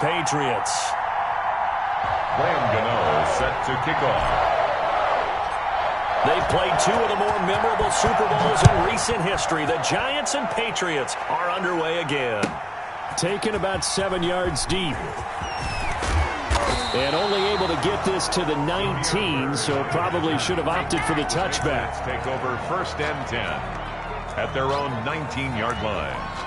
Patriots. Graham Gano set to kick off. They've played two of the more memorable Super Bowls in recent history. The Giants and Patriots are underway again. Taken about 7 yards deep. And only able to get this to the 19, so probably should have opted for the touchback. Take over 1st and 10 at their own 19-yard line.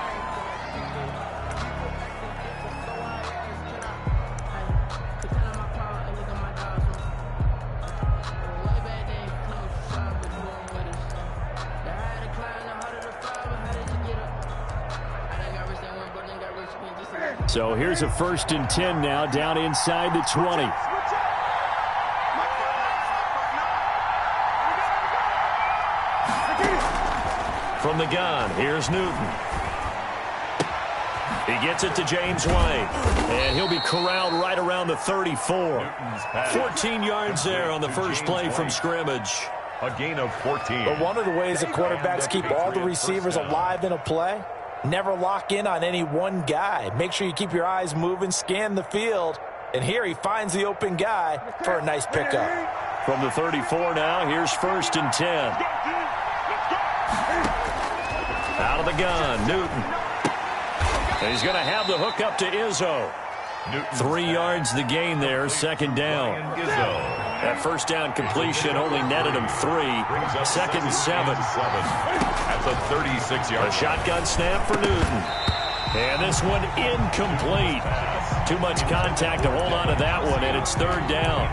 So here's a 1st and 10 now, down inside the 20. From the gun, here's Newton. He gets it to James White, and he'll be corralled right around the 34. 14 yards there on the first play from scrimmage. A gain of 14. But one of the ways that quarterbacks keep all the receivers alive in a play, never lock in on any one guy. Make sure you keep your eyes moving, scan the field. And here he finds the open guy for a nice pickup. From the 34 now, here's 1st and 10. Out of the gun, Newton. And he's going to have the hook up to Izzo. 3 yards the gain there, 2nd down. That 1st down completion only netted him 3. 2nd and 7. That's a 36-yard. A shotgun snap for Newton. And this one incomplete. Too much contact to hold on to that one, and it's 3rd down.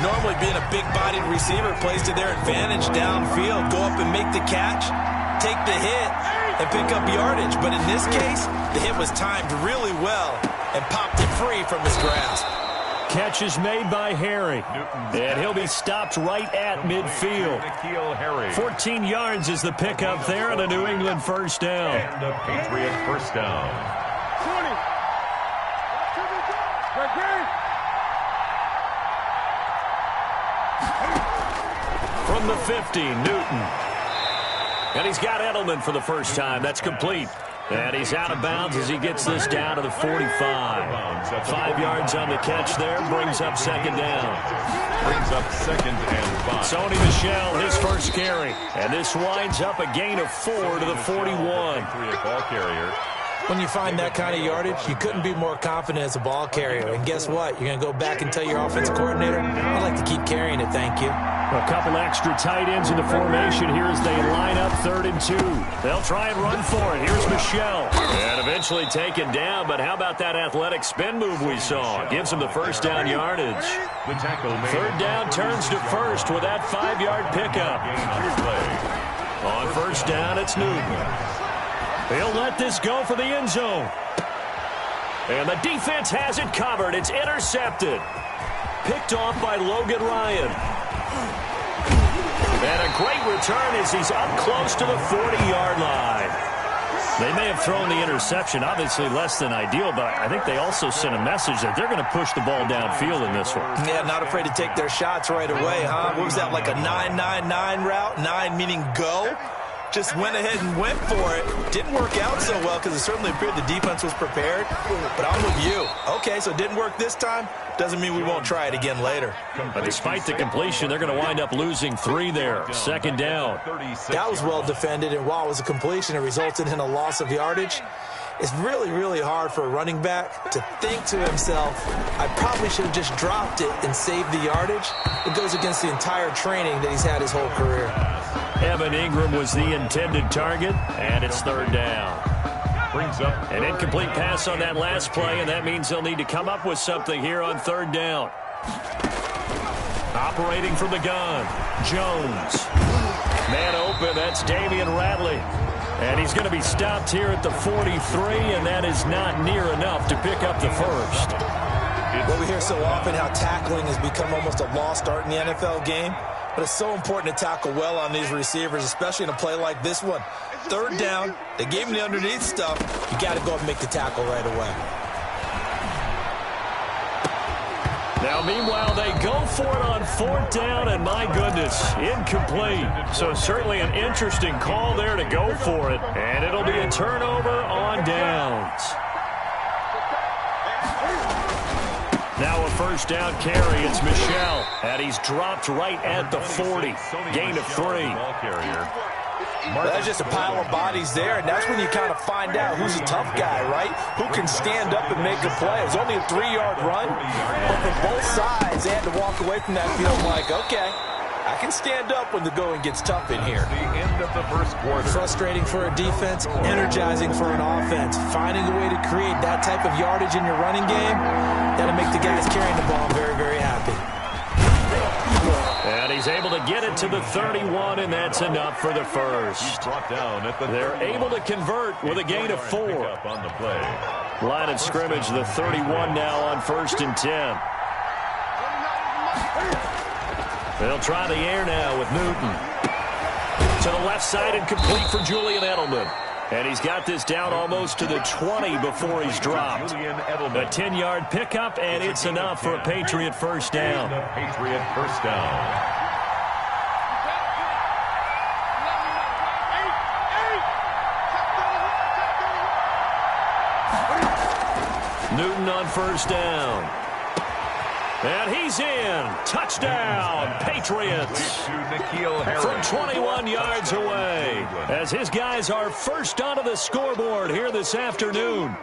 Normally being a big-bodied receiver plays to their advantage downfield. Go up and make the catch, take the hit, and pick up yardage. But in this case, the hit was timed really well and popped it free from his grasp. Catch is made by Harry, and he'll be stopped right at midfield. 14 yards is the pickup there, and a New England 1st down. And a Patriot 1st down. 20. From the 50, Newton. And he's got Edelman for the first time. That's complete. And he's out of bounds as he gets this down to the 45. 5 yards on the catch there. Brings up 2nd down. Brings up 2nd and 5. Sony Michel, his first carry. And this winds up a gain of 4 to the 41. Ball carrier. When you find that kind of yardage, you couldn't be more confident as a ball carrier. And guess what? You're going to go back and tell your offensive coordinator, I'd like to keep carrying it, thank you. A couple extra tight ends in the formation here as they line up 3rd and 2. They'll try and run for it. Here's Michel. And eventually taken down, but how about that athletic spin move we saw? Gives him the 1st down yardage. The tackle made. 3rd down turns to 1st with that 5-yard pickup. On 1st down, it's Newton. He'll let this go for the end zone. And the defense has it covered. It's intercepted. Picked off by Logan Ryan. And a great return as he's up close to the 40-yard line. They may have thrown the interception, obviously less than ideal, but I think they also sent a message that they're going to push the ball downfield in this one. Yeah, not afraid to take their shots right away, huh? What was that, like a 9-9-9 route? 9 meaning go? Just went ahead and went for it. Didn't work out so well because it certainly appeared the defense was prepared. But I'm with you. Okay, so it didn't work this time. Doesn't mean we won't try it again later. But despite the completion, they're going to wind up losing 3 there. 2nd down. That was well defended, and while it was a completion, it resulted in a loss of yardage. It's really, really hard for a running back to think to himself, I probably should have just dropped it and saved the yardage. It goes against the entire training that he's had his whole career. Evan Ingram was the intended target, and it's 3rd down. Brings up an incomplete pass on that last play, and that means they'll need to come up with something here on 3rd down. Operating from the gun, Jones. Man open, that's Damian Ratley. And he's going to be stopped here at the 43, and that is not near enough to pick up the 1st. Well, we hear so often how tackling has become almost a lost art in the NFL game. But it's so important to tackle well on these receivers, especially in a play like this one. 3rd down, they gave him the underneath stuff. You got to go and make the tackle right away. Now, meanwhile, they go for it on 4th down, and my goodness, incomplete. So certainly an interesting call there to go for it, and it'll be a turnover on downs. Now a first down carry. It's Michel. And he's dropped right at the 40. Gain of 3. That's just a pile of bodies there, and that's when you kind of find out who's a tough guy, right? Who can stand up and make a play. It was only a 3-yard run, but for both sides, they had to walk away from that field like, okay, I can stand up when the going gets tough in here. The end of the first quarter. Frustrating for a defense, energizing for an offense. Finding a way to create that type of yardage in your running game, that'll make the guys carrying the ball very, very happy. And he's able to get it to the 31, and that's enough for the first. They're able to convert with a gain of 4. On the play. Line of scrimmage, the 31 now on 1st and 10. They'll try the air now with Newton. To the left side and complete for Julian Edelman. And he's got this down almost to the 20 before he's dropped. A 10-yard pickup, and it's enough for a Patriot first down. Patriot first down. Newton on first down. And he's in. Touchdown, Patriots. From 21 yards away. As his guys are first onto the scoreboard here this afternoon.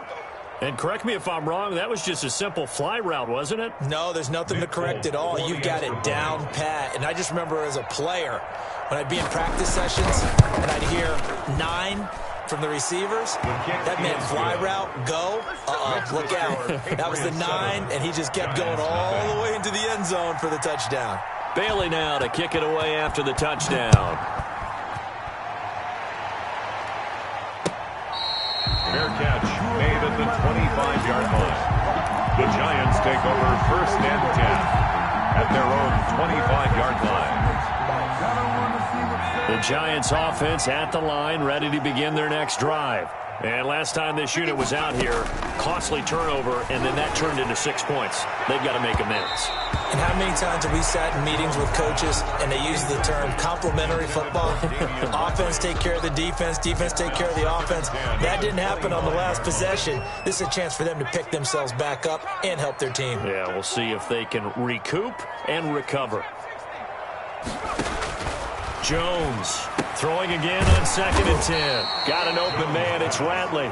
And correct me if I'm wrong, that was just a simple fly route, wasn't it? No, there's nothing to correct at all. You've got it down pat. And I just remember as a player, when I'd be in practice sessions and I'd hear 9 from the receivers, that meant fly route, go, look out. That was the 9, and he just kept going all the way into the end zone for the touchdown. Bailey now to kick it away after the touchdown. Fair catch made at the 25-yard line. The Giants take over 1st and 10 at their own 25-yard line. The Giants offense at the line, ready to begin their next drive. And last time this unit was out here, costly turnover, and then that turned into 6 points. They've got to make amends. And how many times have we sat in meetings with coaches and they use the term complementary football? Offense take care of the defense, defense take care of the offense. That didn't happen on the last possession. This is a chance for them to pick themselves back up and help their team. Yeah, we'll see if they can recoup and recover. Jones throwing again on 2nd and 10. Got an open man. It's Ratley.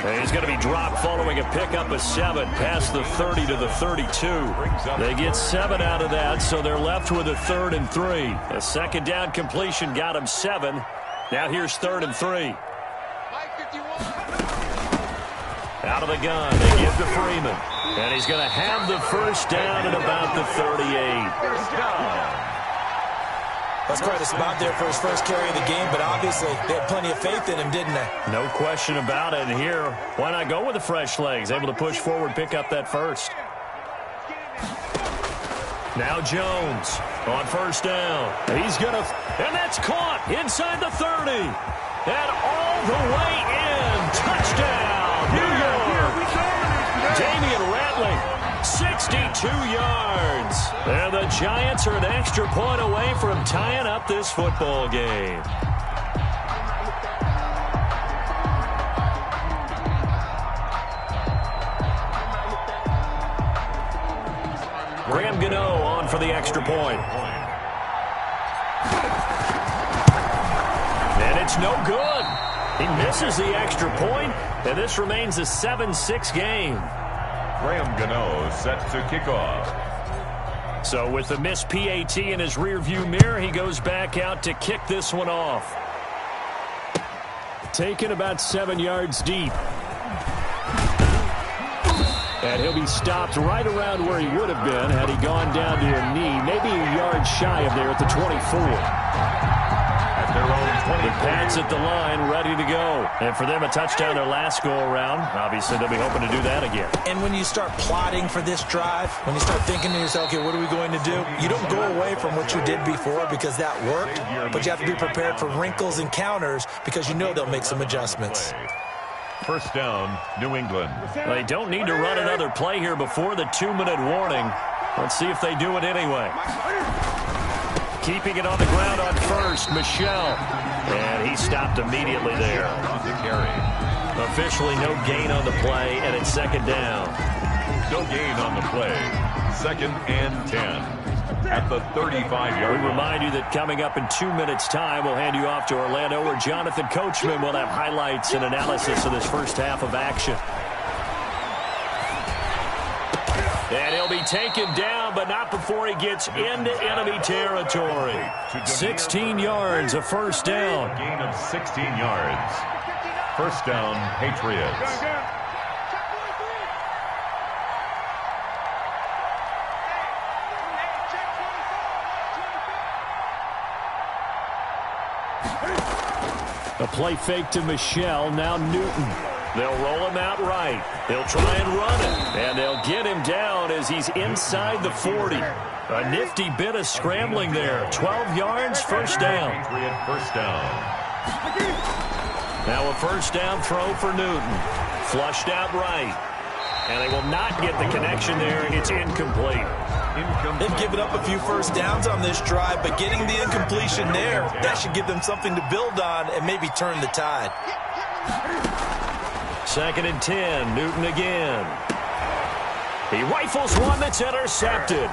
And he's going to be dropped following a pickup of 7 past the 30 to the 32. They get 7 out of that, so they're left with a 3rd and 3. A 2nd down completion got him 7. Now here's 3rd and 3. Out of the gun. They give to Freeman. And he's going to have the first down at about the 38. First down. That's quite a spot there for his first carry of the game, but obviously they had plenty of faith in him, didn't they? No question about it. And here, why not go with the fresh legs? Able to push forward, pick up that first. Now Jones on first down. He's going to, and that's caught inside the 30. And all the way in. Touchdown, New York. Damian Ratley, 62 yards. And the Giants are an extra point away from tying up this football game. Graham Gano on for the extra point. And it's no good. He misses the extra point, and this remains a 7-6 game. Graham Gano set to kick off. So with the missed PAT in his rearview mirror, he goes back out to kick this one off. Taken about 7 yards deep. And he'll be stopped right around where he would have been had he gone down to a knee, maybe a yard shy of there at the 24. Their own 20. The Pats at the line, ready to go. And for them, a touchdown their last go-around. Obviously, they'll be hoping to do that again. And when you start plotting for this drive, when you start thinking to yourself, okay, what are we going to do? You don't go away from what you did before because that worked, but you have to be prepared for wrinkles and counters because you know they'll make some adjustments. First down, New England. They don't need to run another play here before the 2-minute warning. Let's see if they do it anyway. Keeping it on the ground on first, Michel. And he stopped immediately there. Officially no gain on the play, and it's 2nd down. No gain on the play. 2nd and 10 at the 35-yard line. We remind you that coming up in 2 minutes' time, we'll hand you off to Orlando, where Jonathan Coachman will have highlights and analysis of this first half of action. And he'll be taken down, but not before he gets into enemy territory. 16 yards, a first down. Gain of 16 yards. First down, Patriots. A play fake to Michel, now Newton. They'll roll him out right. They'll try and run it, and they'll get him down as he's inside the 40. A nifty bit of scrambling there. 12 yards, first down. Patriot first down. Now a first down throw for Newton. Flushed out right. And they will not get the connection there. It's incomplete. They've given up a few first downs on this drive, but getting the incompletion there, that should give them something to build on and maybe turn the tide. 2nd and 10, Newton again. He rifles one that's intercepted.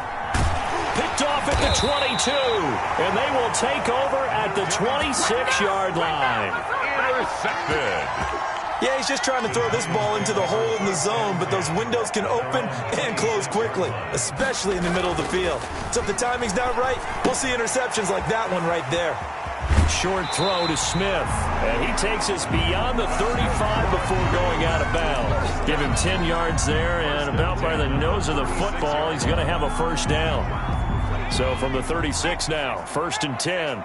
Picked off at the 22, and they will take over at the 26-yard line. Intercepted. Yeah, he's just trying to throw this ball into the hole in the zone, but those windows can open and close quickly, especially in the middle of the field. So if the timing's not right, we'll see interceptions like that one right there. Short throw to Smith, and he takes us beyond the 35 before going out of bounds. Give him 10 yards there, and about by the nose of the football, he's going to have a first down. So from the 36 now, 1st and 10.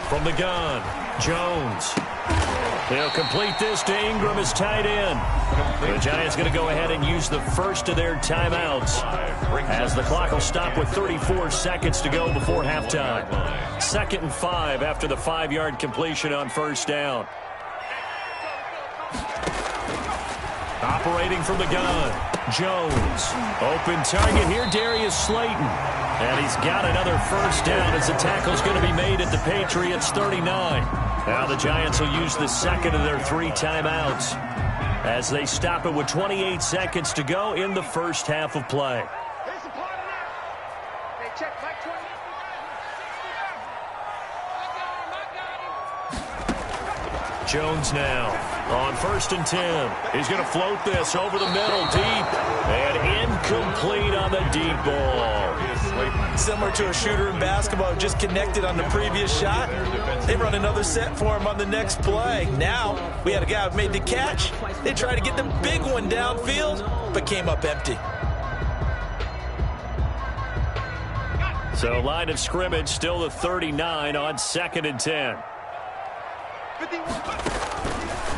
From the gun, Jones. They'll complete this to Ingram as tight end. The Giants going to go ahead and use the first of their timeouts, as the clock will stop with 34 seconds to go before halftime. 2nd and 5 after the 5-yard completion on first down. Operating from the gun, Jones. Open target here, Darius Slayton. And he's got another first down as the tackle's going to be made at the Patriots' 39. Now the Giants will use the second of their 3 timeouts as they stop it with 28 seconds to go in the first half of play. Jones now on 1st and 10. He's going to float this over the middle deep and incomplete on the deep ball. Similar to a shooter in basketball who just connected on the previous shot. They run another set for him on the next play. Now we had a guy who made the catch. They tried to get the big one downfield, but came up empty. So line of scrimmage still the 39 on 2nd and 10.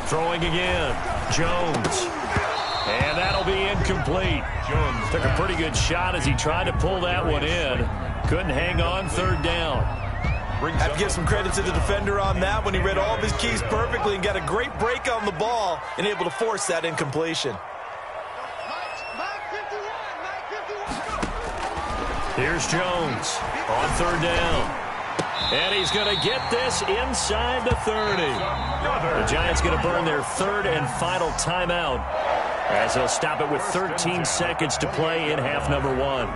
Throwing again, Jones. And that'll be incomplete. Jones took a pretty good shot as he tried to pull that one in. Couldn't hang on, 3rd down. Have to give some credit to the defender on that when he read all of his keys perfectly and got a great break on the ball and able to force that incompletion. Here's Jones on 3rd down. And he's going to get this inside the 30. The Giants going to burn their 3rd and final timeout as they'll stop it with 13 seconds to play in half number 1.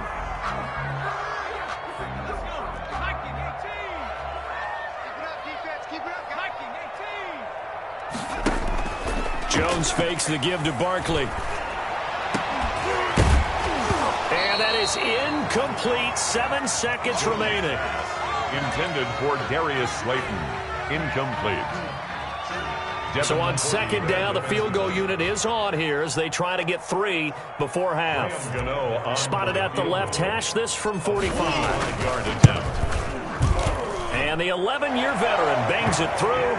Jones fakes the give to Barkley. And that is incomplete. 7 seconds remaining. Intended for Darius Slayton. Incomplete. So on 2nd down, the field goal unit is on here as they try to get 3 before half. Spotted at the left hash, this from 45. And the 11-year veteran bangs it through.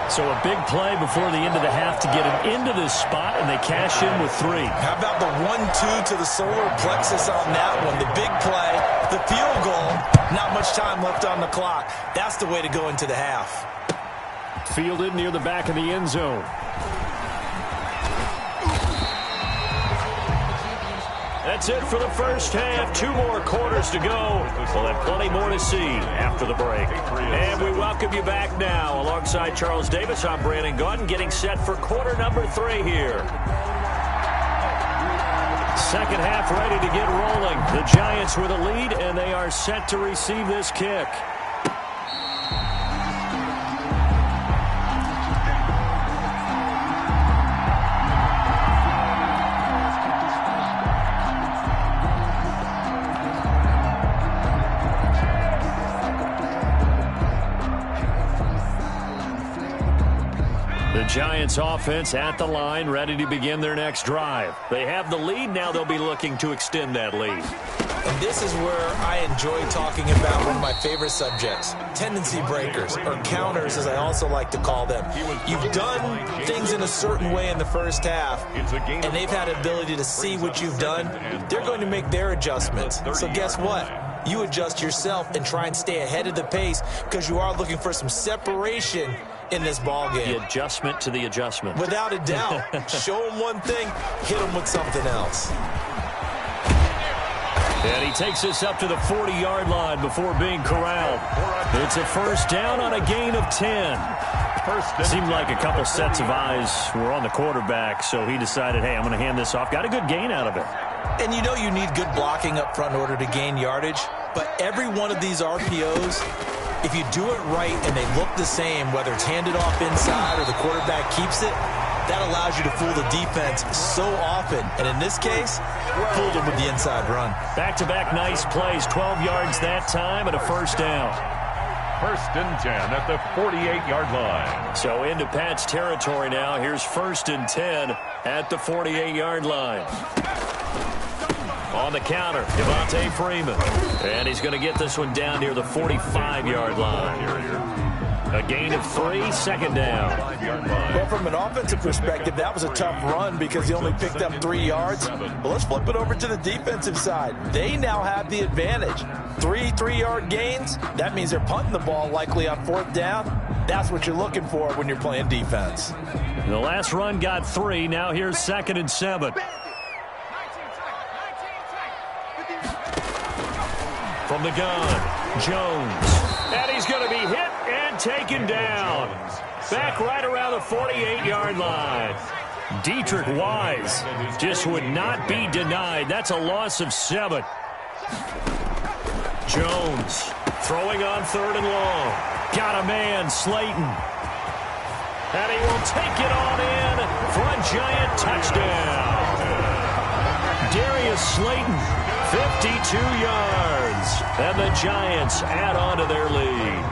So a big play before the end of the half to get him into this spot, and they cash in with 3. How about the 1-2 to the solar plexus on that one? The big play, the field goal, not much time left on the clock. That's the way to go into the half. Fielded near the back of the end zone. That's it for the first half. 2 more quarters to go. We'll have plenty more to see after the break. And we welcome you back now. Alongside Charles Davis, I'm Brandon Gaudin, getting set for quarter number 3 here. second half ready to get rolling. The Giants with a lead, and they are set to receive this kick. The Giants offense at the line, ready to begin their next drive. They have the lead. Now they'll be looking to extend that lead. And this is where I enjoy talking about one of my favorite subjects, tendency breakers, or counters, as I also like to call them. You've done things in a certain way in the first half, and they've had the ability to see what you've done. They're going to make their adjustments. So guess what? You adjust yourself and try and stay ahead of the pace because you are looking for some separation in this ball game. The adjustment to the adjustment. Without a doubt. Show them one thing, hit them with something else. And he takes us up to the 40-yard line before being corralled. It's a first down on a gain of 10. Seemed like a couple sets of eyes were on the quarterback, so he decided, hey, I'm going to hand this off. Got a good gain out of it. And you know you need good blocking up front in order to gain yardage, but every one of these RPOs, if you do it right and they look the same, whether it's handed off inside or the quarterback keeps it, that allows you to fool the defense so often. And in this case, fooled them with the inside run. Back-to-back nice plays, 12 yards that time and a first down. First and 10 at the 48-yard line. So into Pat's territory now. Here's first and 10 at the 48-yard line. On the counter, Devontae Freeman. And he's going to get this one down near the 45-yard line. A gain of 3, second down. Well, from an offensive perspective, that was a tough run because he only picked up 3 yards. But let's flip it over to the defensive side. They now have the advantage. 3 3-yard gains, that means they're punting the ball likely on fourth down. That's what you're looking for when you're playing defense. The last run got 3. Now here's second and 7. From the gun, Jones. And he's going to be hit and taken down. Back right around the 48-yard line. Dietrich Wise just would not be denied. That's a loss of 7. Jones throwing on third and long. Got a man, Slayton. And he will take it on in for a Giant touchdown. Darius Slayton, 52 yards. And the Giants add on to their lead.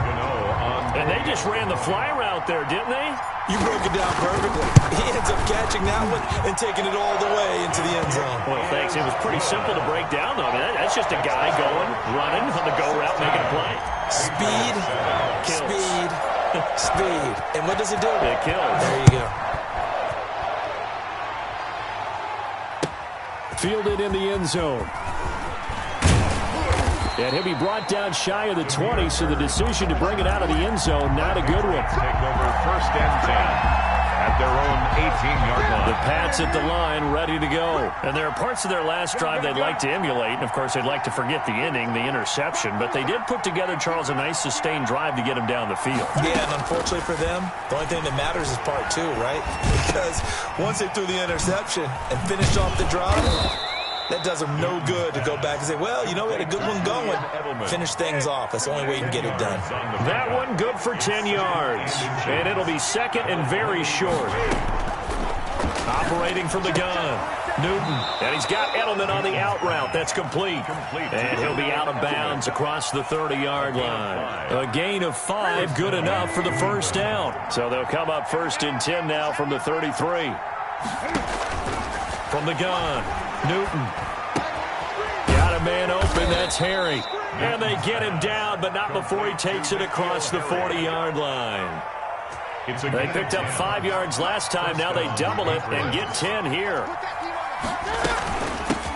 And they just ran the fly route there, didn't they? You broke it down perfectly. He ends up catching that one and taking it all the way into the end zone. Well, thanks. It was pretty simple to break down, though. I mean, that's just a guy going, running on the go route, making a play. Speed, speed, speed. And what does it do? It kills. There you go. Fielded in the end zone. And he'll be brought down shy of the 20, so the decision to bring it out of the end zone, not a good one. Take over first and 10 at their own 18-yard line. The Pats at the line, ready to go. And there are parts of their last drive they'd like to emulate. And, of course, they'd like to forget the inning, the interception. But they did put together, Charles, a nice sustained drive to get him down the field. Yeah, and unfortunately for them, the only thing that matters is part 2, right? Because once they threw the interception and finished off the drive, that does them no good to go back and say, well, you know, we had a good one going. Finish things off. That's the only way you can get it done. That one good for 10 yards. And it'll be second and very short. Operating from the gun, Newton. And he's got Edelman on the out route. That's complete. And he'll be out of bounds across the 30-yard line. A gain of 5, good enough for the first down. So they'll come up first and 10 now from the 33. From the gun, Newton. Got a man open, that's Harry. And they get him down, but not before he takes it across the 40-yard line. They picked up 5 yards last time. Now they double it and get 10 here.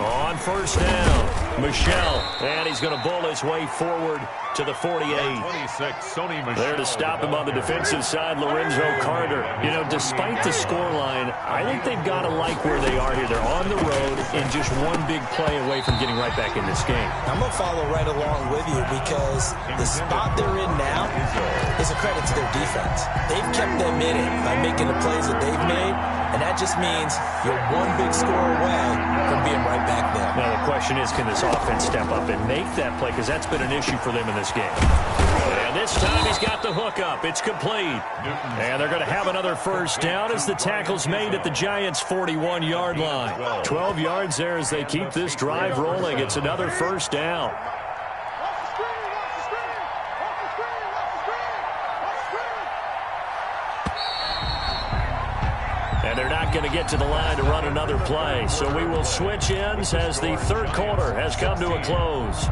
On first down, Michel. And he's going to bowl his way forward to the 48. 26, Sony Michel. There to stop him on the defensive side, Lorenzo Carter. You know, despite the scoreline, I think they've got to like where they are here. They're on the road and just one big play away from getting right back in this game. I'm going to follow right along with you because the spot they're in now is a credit to their defense. They've kept them in it by making the plays that they've made, and that just means you're one big score away from being right back there. Now, the question is, can this offense step up and make that play? Because that's been an issue for them in this game. And this time he's got the hook up. It's complete. And they're going to have another first down as the tackle's made at the Giants' 41-yard line. 12 yards there as they keep this drive rolling. It's another first down. And they're not going to get to the line to run another play. So we will switch ends as the third quarter has come to a close.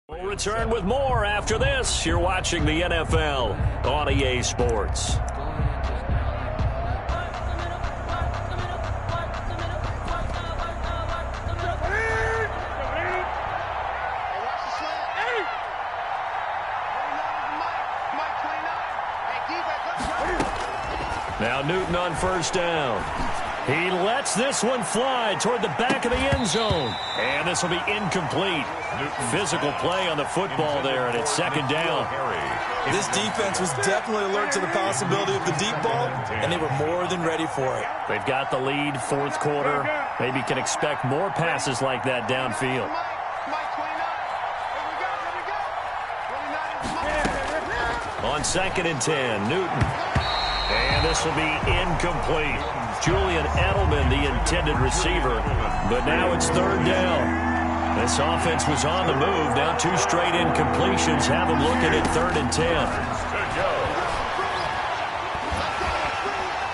We'll return with more after this. You're watching the NFL on EA Sports. Now Newton on first down. He lets this one fly toward the back of the end zone. And this will be incomplete. Physical play on the football there, and it's second down. This defense was definitely alert to the possibility of the deep ball, and they were more than ready for it. They've got the lead, fourth quarter. Maybe can expect more passes like that downfield. On 2nd and 10, Newton. And this will be incomplete. Julian Edelman, the intended receiver. But now it's third down. This offense was on the move. Now 2 straight incompletions have them looking at 3rd and 10.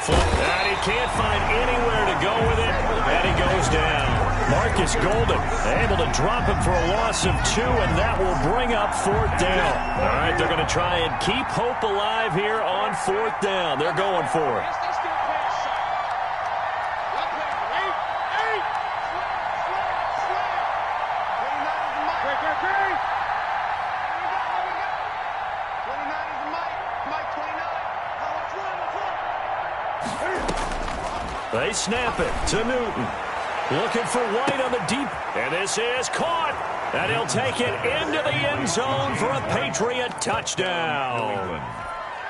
And he can't find anywhere to go with it. And he goes down. Marcus Golden able to drop him for a loss of 2, and that will bring up 4th down. All right, they're going to try and keep hope alive here on 4th down. They're going for it. They snap it to Newton. Looking for White on the deep. And this is caught. And he'll take it into the end zone for a Patriot touchdown.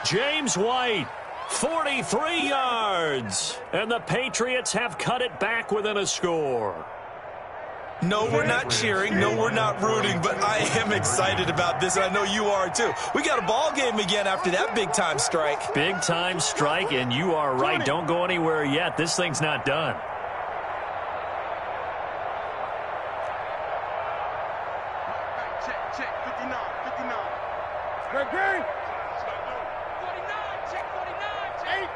James White, 43 yards. And the Patriots have cut it back within a score. No, we're not cheering. No, we're not rooting. But I am excited about this, and I know you are too. We got a ball game again after that big-time strike. Big-time strike, and you are right. Don't go anywhere yet. This thing's not done. Check, 59. Greg. 49, check 49.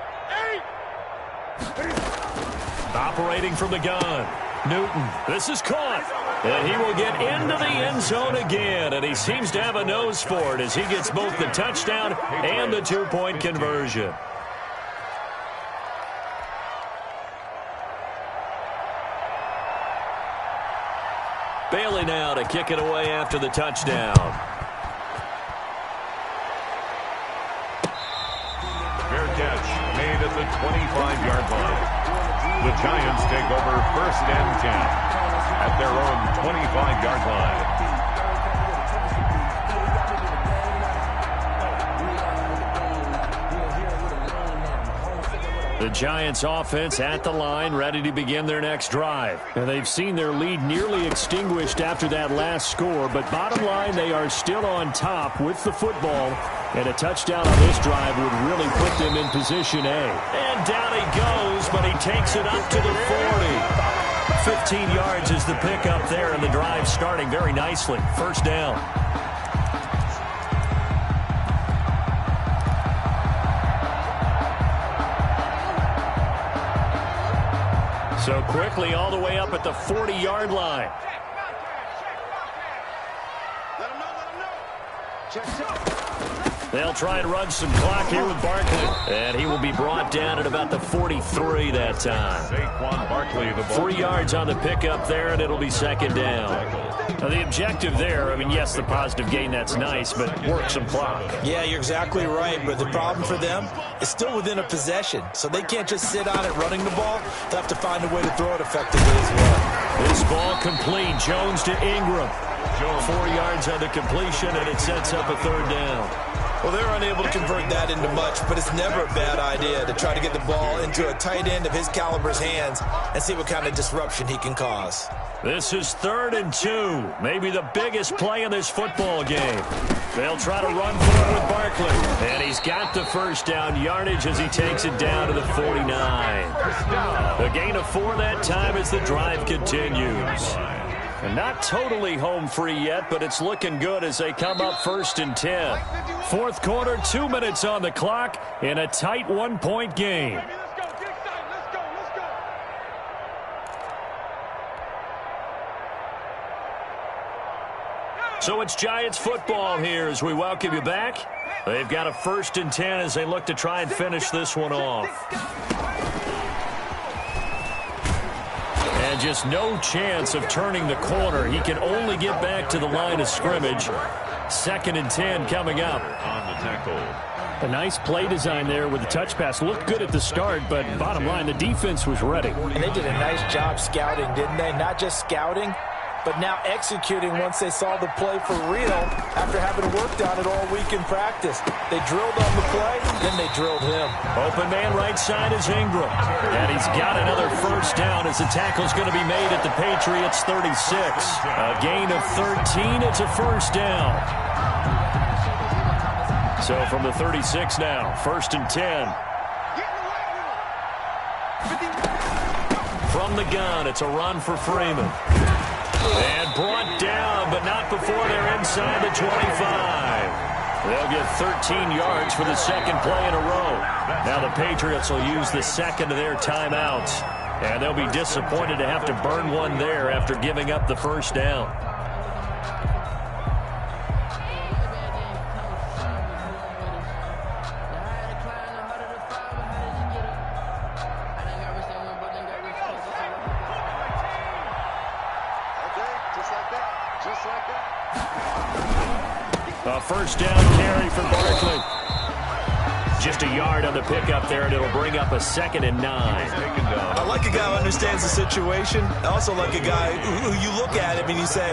8. Operating from the gun. Newton, this is caught. And he will get into the end zone again. And he seems to have a nose for it as he gets both the touchdown and the 2-point conversion. Bailey now to kick it away after the touchdown. Fair catch made at the 25-yard line. The Giants take over 1st and 10 at their own 25-yard line. The Giants offense at the line, ready to begin their next drive. And they've seen their lead nearly extinguished after that last score. But bottom line, they are still on top with the football. And a touchdown on this drive would really put them in position A. And down he goes, but he takes it up to the 40. 15 yards is the pickup there, and the drive starting very nicely. First down. So quickly all the way up at the 40-yard line. Let him know. Check. They'll try and run some clock here with Barkley. And he will be brought down at about the 43 that time. Saquon Barkley, the ball. 3 yards on the pickup there, and it'll be second down. Now, the objective there, I mean, yes, the positive gain, that's nice, but work some clock. Yeah, you're exactly right, but the problem for them is still within a possession, so they can't just sit on it running the ball. They'll have to find a way to throw it effectively as well. This ball complete. Jones to Ingram. 4 yards on the completion, and it sets up a third down. Well, they're unable to convert that into much, but it's never a bad idea to try to get the ball into a tight end of his caliber's hands and see what kind of disruption he can cause. This is 3rd and 2, maybe the biggest play in this football game. They'll try to run for it with Barkley, and he's got the first down yardage as he takes it down to the 49. A gain of 4 that time as the drive continues. And not totally home free yet, but it's looking good as they come up 1st and 10. 4th quarter, 2 minutes on the clock in a tight 1-point game. Let's go. Get excited. Let's go. So it's Giants football here as we welcome you back. They've got a 1st and 10 as they look to try and finish this one off. And just no chance of turning the corner. He can only get back to the line of scrimmage. 2nd and 10 coming up. On the tackle. A nice play design there with the touch pass. Looked good at the start, but bottom line, the defense was ready. And they did a nice job scouting, didn't they? Not just scouting, but now executing once they saw the play for real after having worked on it all week in practice. They drilled on the play, then they drilled him. Open man right side is Ingram. And he's got another first down as the tackle's going to be made at the Patriots 36. A gain of 13, it's a first down. So from the 36 now, 1st and 10. From the gun, it's a run for Freeman. And brought down, but not before they're inside the 25. They'll get 13 yards for the second play in a row. Now the Patriots will use the second of their timeouts. And they'll be disappointed to have to burn one there after giving up the first down. A first down carry for Barkley. Just a yard on the pickup there, and it'll bring up a 2nd and 9. I like a guy who understands the situation. I also like a guy who you look at him and you say,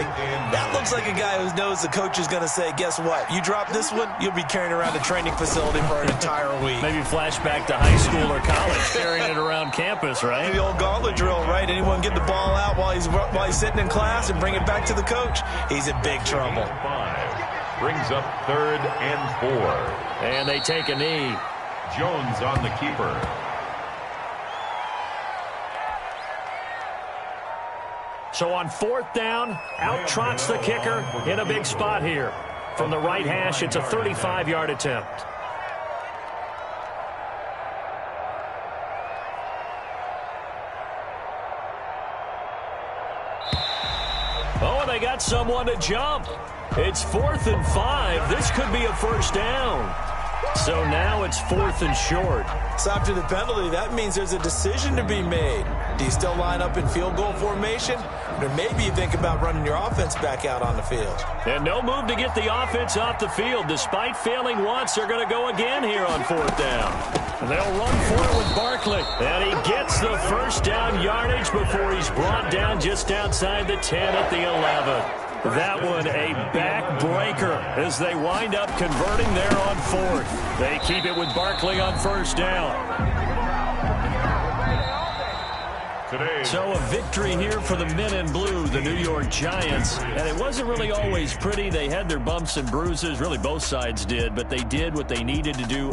that looks like a guy who knows the coach is going to say, guess what? You drop this one, you'll be carrying around a training facility for an entire week. Maybe flashback to high school or college, carrying it around campus, right? The old gauntlet drill, right? Anyone get the ball out while he's sitting in class and bring it back to the coach? He's in big trouble. 5 brings up 3rd and 4. And they take a knee. Jones on the keeper. So on 4th down, out trots the kicker in a big spot here. From the right hash, it's a 35-yard attempt. Oh, and they got someone to jump. It's 4th and 5. This could be a first down. So now it's 4th and short. So after the penalty, that means there's a decision to be made. Do you still line up in field goal formation? Or maybe you think about running your offense back out on the field. And no move to get the offense off the field. Despite failing once, they're going to go again here on 4th down. And they'll run for it with Barkley. And he gets the first down yardage before he's brought down just outside the 10 at the 11. That one a backbreaker as they wind up converting there on 4th. They keep it with Barkley on first down. So a victory here for the men in blue, the New York Giants. And it wasn't really always pretty. They had their bumps and bruises. Really both sides did. But they did what they needed to do.